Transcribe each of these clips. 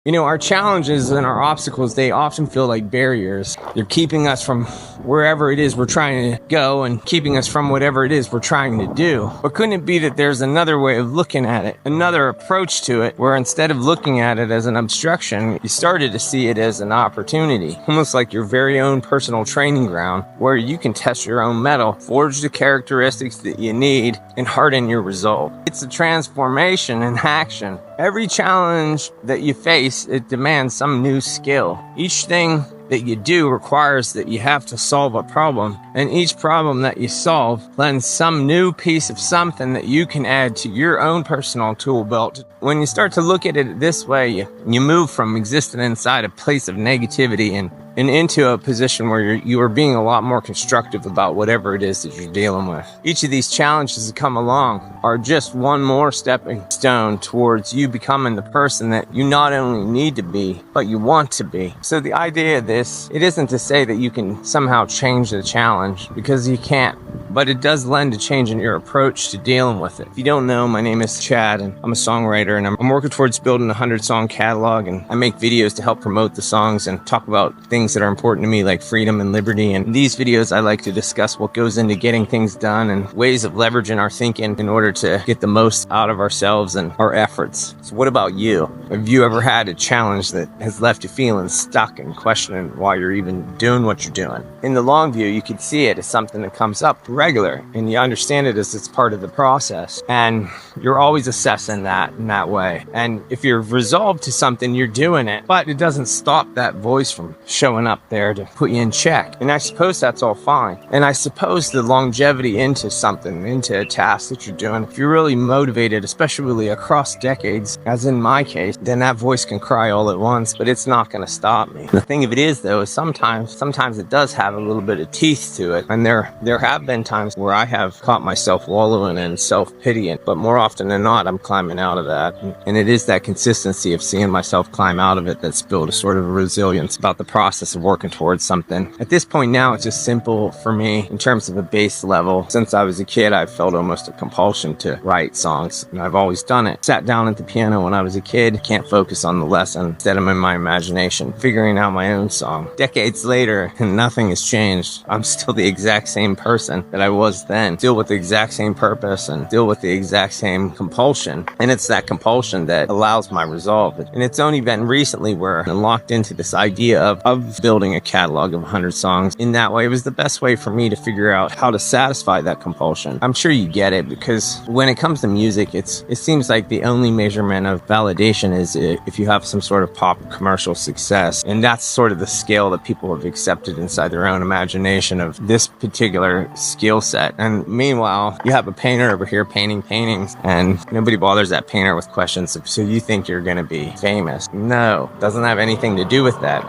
You know, our challenges and our obstacles, they often feel like barriers. They're keeping us from wherever it is we're trying to go and keeping us from whatever it is we're trying to do. But couldn't it be that there's another way of looking at it, another approach to it, where instead of looking at it as an obstruction, you started to see it as an opportunity, almost like your very own personal training ground, where you can test your own mettle, forge the characteristics that you need, and harden your resolve. It's a transformation in action. Every challenge that you face, it demands some new skill. Each thing that you do requires that you have to solve a problem, and each problem that you solve lends some new piece of something that you can add to your own personal tool belt. When you start to look at it this way, you move from existing inside a place of negativity and into a position where you are being a lot more constructive about whatever it is that you're dealing with. Each of these challenges that come along are just one more stepping stone towards you becoming the person that you not only need to be, but you want to be. So the idea of this, it isn't to say that you can somehow change the challenge, because you can't, but it does lend to changing your approach to dealing with it. If you don't know, my name is Chad, and I'm a songwriter, and I'm working towards building a 100-song catalog, and I make videos to help promote the songs and talk about things that are important to me, like freedom and liberty. And in these videos, I like to discuss what goes into getting things done and ways of leveraging our thinking in order to get the most out of ourselves and our efforts. So what about you? Have you ever had a challenge that has left you feeling stuck and questioning why you're even doing what you're doing? In the long view, you could see it as something that comes up regular, and you understand it as it's part of the process, and you're always assessing that in that way. And if you're resolved to something, you're doing it, but it doesn't stop that voice from showing up there to put you in check. And I suppose that's all fine. And I suppose the longevity into something, into a task that you're doing, if you're really motivated, especially across decades, as in my case, then that voice can cry all at once, but it's not going to stop me. The thing of it is, though, is sometimes it does have a little bit of teeth to it. And there have been times where I have caught myself wallowing in self-pity, but more often than not, I'm climbing out of that. And it is that consistency of seeing myself climb out of it that's built a sort of a resilience about the process of working towards something. At this point now, it's just simple for me in terms of a base level. Since I was a kid, I've felt almost a compulsion to write songs, and I've always done it. Sat down at the piano when I was a kid, can't focus on the lesson. Instead, I'm in my imagination, figuring out my own song. Decades later, and nothing has changed. I'm still the exact same person that I was then, still with the exact same purpose and still with the exact same compulsion. And it's that compulsion that allows my resolve. And it's only been recently where I'm locked into this idea of building a catalog of 100 songs. In that way, it was the best way for me to figure out how to satisfy that compulsion. I'm sure you get it, because when it comes to music, it seems like the only measurement of validation is if you have some sort of pop commercial success. And that's sort of the scale that people have accepted inside their own imagination of this particular skill set. And meanwhile, you have a painter over here painting paintings, and nobody bothers that painter with questions of, so you think you're going to be famous? No, doesn't have anything to do with that.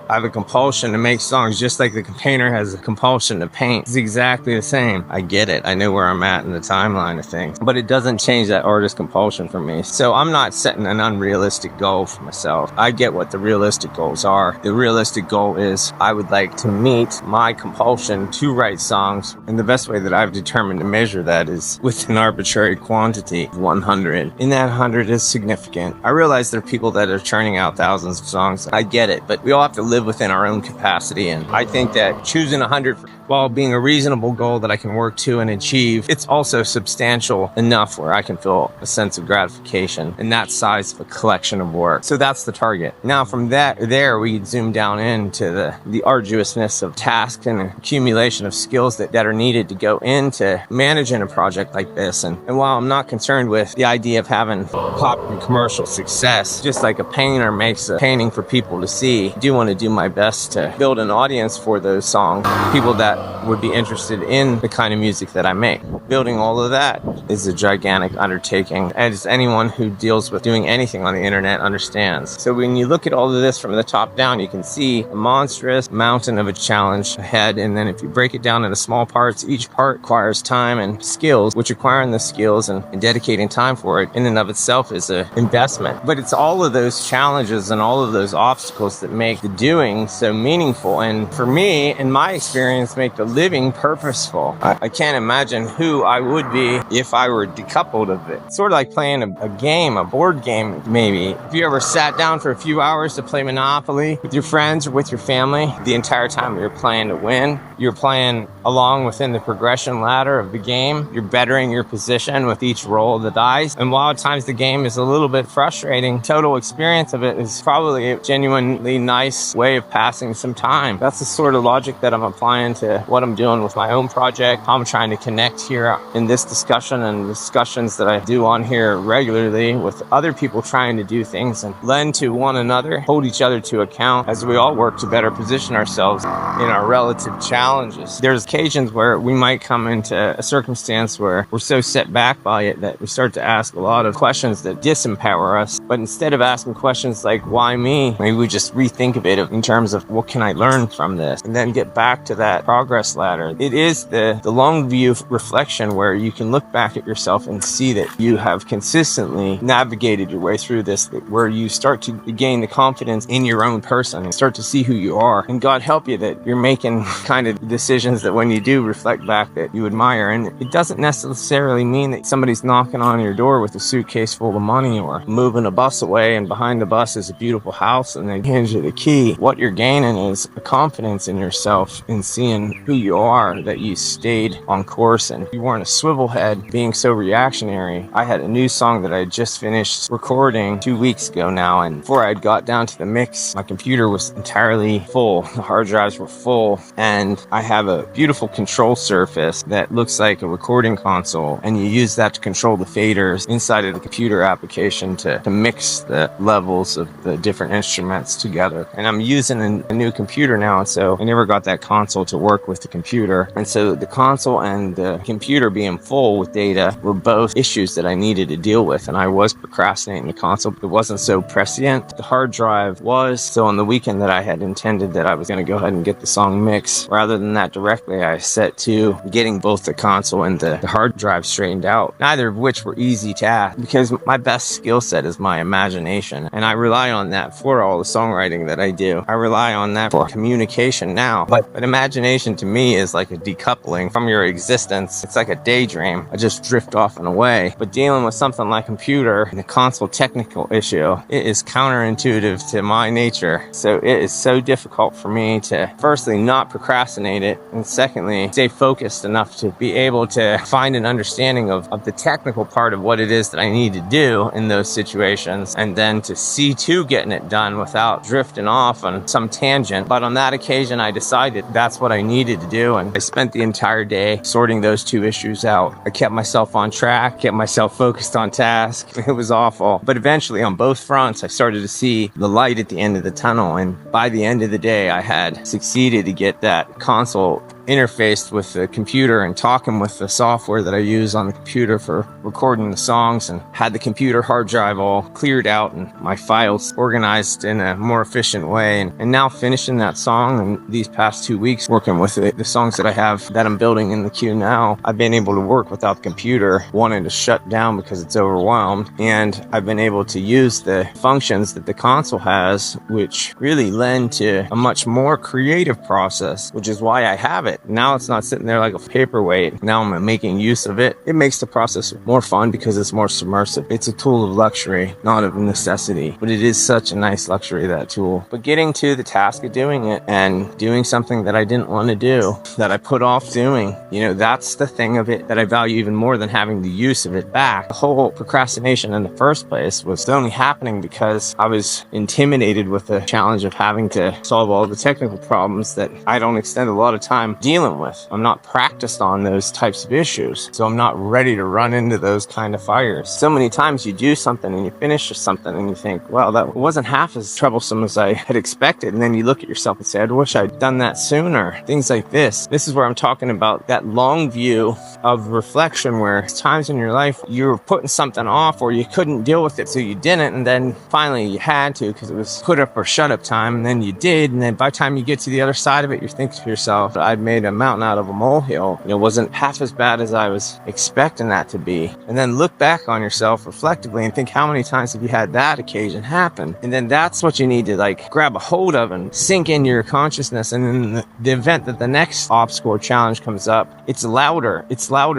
I have a compulsion to make songs just like the painter has a compulsion to paint. It's exactly the same. I get it. I know where I'm at in the timeline of things, but it doesn't change that artist compulsion for me. So I'm not setting an unrealistic goal for myself. I get what the realistic goals are. The realistic goal is I would like to meet my compulsion to write songs, and the best way that I've determined to measure that is with an arbitrary quantity of 100. And that 100 is significant. I realize there are people that are churning out thousands of songs. I get it, but we all have to live within our own capacity, and I think that choosing 100 while being a reasonable goal that I can work to and achieve, it's also substantial enough where I can feel a sense of gratification in that size of a collection of work. So that's the target. Now from there we zoom down into the arduousness of tasks and accumulation of skills that are needed to go into managing a project like this. And while I'm not concerned with the idea of having pop and commercial success, just like a painter makes a painting for people to see, I do want to do my best to build an audience for those songs, people that would be interested in the kind of music that I make. Building all of that is a gigantic undertaking, as anyone who deals with doing anything on the internet understands. So when you look at all of this from the top down, you can see a monstrous mountain of a challenge ahead, and then if you break it down into small parts, each part requires time and skills, which acquiring the skills and dedicating time for it in and of itself is an investment. But it's all of those challenges and all of those obstacles that make the doing doing so meaningful, and for me, in my experience, make the living purposeful. I can't imagine who I would be if I were decoupled of it. Sort of like playing a game, a board game, maybe. If you ever sat down for a few hours to play Monopoly with your friends or with your family, the entire time you're playing to win, you're playing along within the progression ladder of the game. You're bettering your position with each roll of the dice. And while at times the game is a little bit frustrating, total experience of it is probably a genuinely nice way of passing some time. That's the sort of logic that I'm applying to what I'm doing with my own project, how I'm trying to connect here in this discussion and discussions that I do on here regularly with other people trying to do things and lend to one another, hold each other to account as we all work to better position ourselves in our relative challenges. There's occasions where we might come into a circumstance where we're so set back by it that we start to ask a lot of questions that disempower us. But instead of asking questions like, why me? Maybe we just rethink of it in terms of what can I learn from this? And then get back to that progress ladder. It is the long view reflection where you can look back at yourself and see that you have consistently navigated your way through this, where you start to gain the confidence in your own person and start to see who you are. And God help you that you're making kind of decisions that when you do reflect back that you admire. And it doesn't necessarily mean that somebody's knocking on your door with a suitcase full of money or moving a bus away and behind the bus is a beautiful house and they hand you the key. What you're gaining is a confidence in yourself in seeing who you are, that you stayed on course and you weren't a swivel head being so reactionary. I had a new song that I had just finished recording 2 weeks ago now, and before I got down to the mix, my computer was entirely full. The hard drives were full, and I have a beautiful control surface that looks like a recording console, and you use that to control the faders inside of the computer application to mix the levels of the different instruments together. And I'm using a new computer now, and so I never got that console to work with the computer. And so the console and the computer being full with data were both issues that I needed to deal with, and I was procrastinating the console. It wasn't so prescient. The hard drive was. So on the weekend that I had intended that I was going to go ahead and get the song mixed, rather than that directly, I set to getting both the console and the hard drive straightened out, neither of which were easy tasks, because my best skill set is my imagination, and I rely on that for all the songwriting that I do. I rely on that for communication now, but imagination to me is like a decoupling from your existence. It's like a daydream. I just drift off and away. But dealing with something like computer and the console technical issue, it is counterintuitive to my nature. So it is so difficult for me to firstly not procrastinate it, and secondly stay focused enough to be able to find an understanding of the technical part of what it is that I need to do in those situations, and then to see to getting it done without drifting off on some tangent. But on that occasion I decided that's what I needed to do, and I spent the entire day sorting those two issues out. I kept myself on track, kept myself focused on task. It was awful, but eventually on both fronts I started to see the light at the end of the tunnel, and by the end of the day I had succeeded to get that console interfaced with the computer and talking with the software that I use on the computer for recording the songs, and had the computer hard drive all cleared out and my files organized in a more efficient way, and now finishing that song. And these past 2 weeks working with the songs that I have that I'm building in the queue now, I've been able to work without the computer wanting to shut down because it's overwhelmed, and I've been able to use the functions that the console has, which really lend to a much more creative process, which is why I have it. Now it's not sitting there like a paperweight. Now I'm making use of it. It makes the process more fun because it's more submersive. It's a tool of luxury, not of necessity, but it is such a nice luxury, that tool. But getting to the task of doing it and doing something that I didn't want to do, that I put off doing, that's the thing of it that I value even more than having the use of it back. The whole procrastination in the first place was only happening because I was intimidated with the challenge of having to solve all the technical problems that I don't extend a lot of time dealing with. I'm not practiced on those types of issues, so I'm not ready to run into those kind of fires. So many times you do something and you finish something and you think, well, that wasn't half as troublesome as I had expected, and then you look at yourself and say, I wish I'd done that sooner. Things like this. This is where I'm talking about that long view of reflection, where times in your life you were putting something off or you couldn't deal with it, so you didn't, and then finally you had to because it was put up or shut up time, and then you did, and then by the time you get to the other side of it, you think to yourself, I'd made made a mountain out of a molehill. It wasn't half as bad as I was expecting that to be. And then look back on yourself reflectively and think, how many times have you had that occasion happen? And then that's what you need to like grab a hold of and sink into your consciousness. And in the event that the next obstacle or challenge comes up, it's louder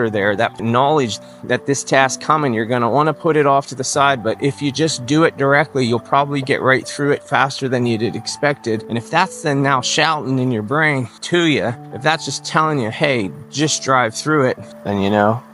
there. That knowledge that this task coming, you're going to want to put it off to the side. But if you just do it directly, you'll probably get right through it faster than you'd expected. And if that's then now shouting in your brain to you, if that's just telling you, hey, just drive through it, then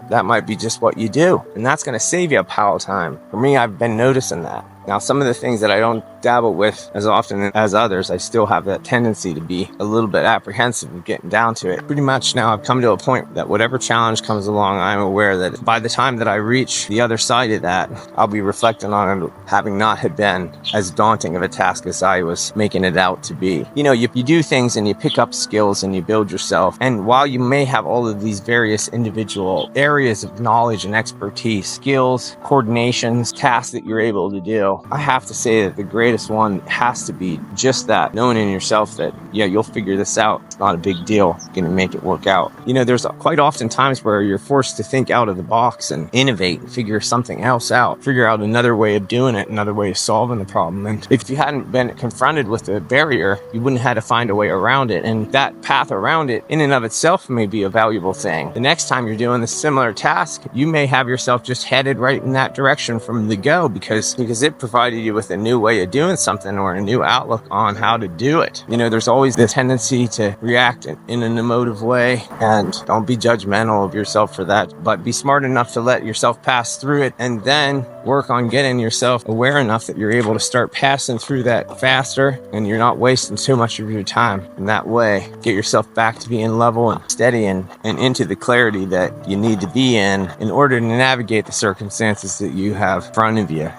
that might be just what you do. And that's going to save you a pile of time. For me, I've been noticing that. Now, some of the things that I don't dabble with as often as others, I still have that tendency to be a little bit apprehensive of getting down to it. Pretty much now I've come to a point that whatever challenge comes along, I'm aware that by the time that I reach the other side of that, I'll be reflecting on it having not had been as daunting of a task as I was making it out to be. You do things and you pick up skills and you build yourself. And while you may have all of these various individual areas of knowledge and expertise, skills, coordinations, tasks that you're able to do, I have to say that the greatest one has to be just that, knowing in yourself that, you'll figure this out. It's not a big deal. It's going to make it work out. There's quite often times where you're forced to think out of the box and innovate and figure something else out, figure out another way of doing it, another way of solving the problem. And if you hadn't been confronted with a barrier, you wouldn't have had to find a way around it. And that path around it in and of itself may be a valuable thing. The next time you're doing a similar task, you may have yourself just headed right in that direction from the go because it provided you with a new way of doing something or a new outlook on how to do it. There's always this tendency to react in an emotive way, and don't be judgmental of yourself for that, but be smart enough to let yourself pass through it and then work on getting yourself aware enough that you're able to start passing through that faster and you're not wasting too much of your time. In that way, get yourself back to being level and steady and into the clarity that you need to be in order to navigate the circumstances that you have in front of you.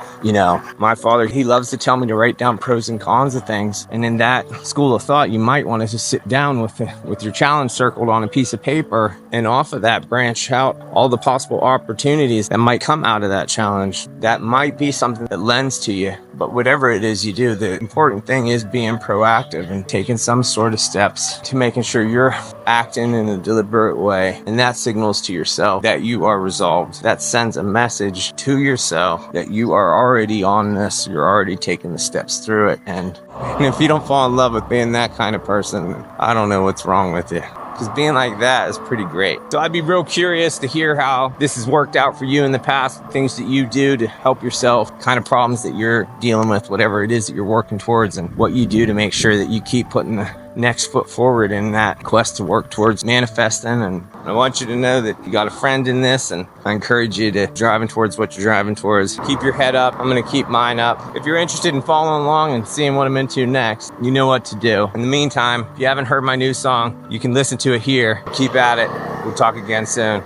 My father, he loves to tell me to write down pros and cons of things. And in that school of thought, you might want to just sit down with your challenge circled on a piece of paper and off of that branch out all the possible opportunities that might come out of that challenge. That might be something that lends to you. But whatever it is you do, the important thing is being proactive and taking some sort of steps to making sure you're acting in a deliberate way. And that signals to yourself that you are resolved. That sends a message to yourself that you are already on this. You're already taking the steps through it. And if you don't fall in love with being that kind of person, I don't know what's wrong with you. Because being like that is pretty great. So I'd be real curious to hear how this has worked out for you in the past, things that you do to help yourself, kind of problems that you're dealing with, whatever it is that you're working towards, and what you do to make sure that you keep putting the next foot forward in that quest to work towards manifesting. And I want you to know that you got a friend in this, and I encourage you to driving towards what you're driving towards. Keep your head up. I'm going to keep mine up. If you're interested in following along and seeing what I'm into next, you know what to do. In the meantime, if you haven't heard my new song, you can listen to it here. Keep at it. We'll talk again soon.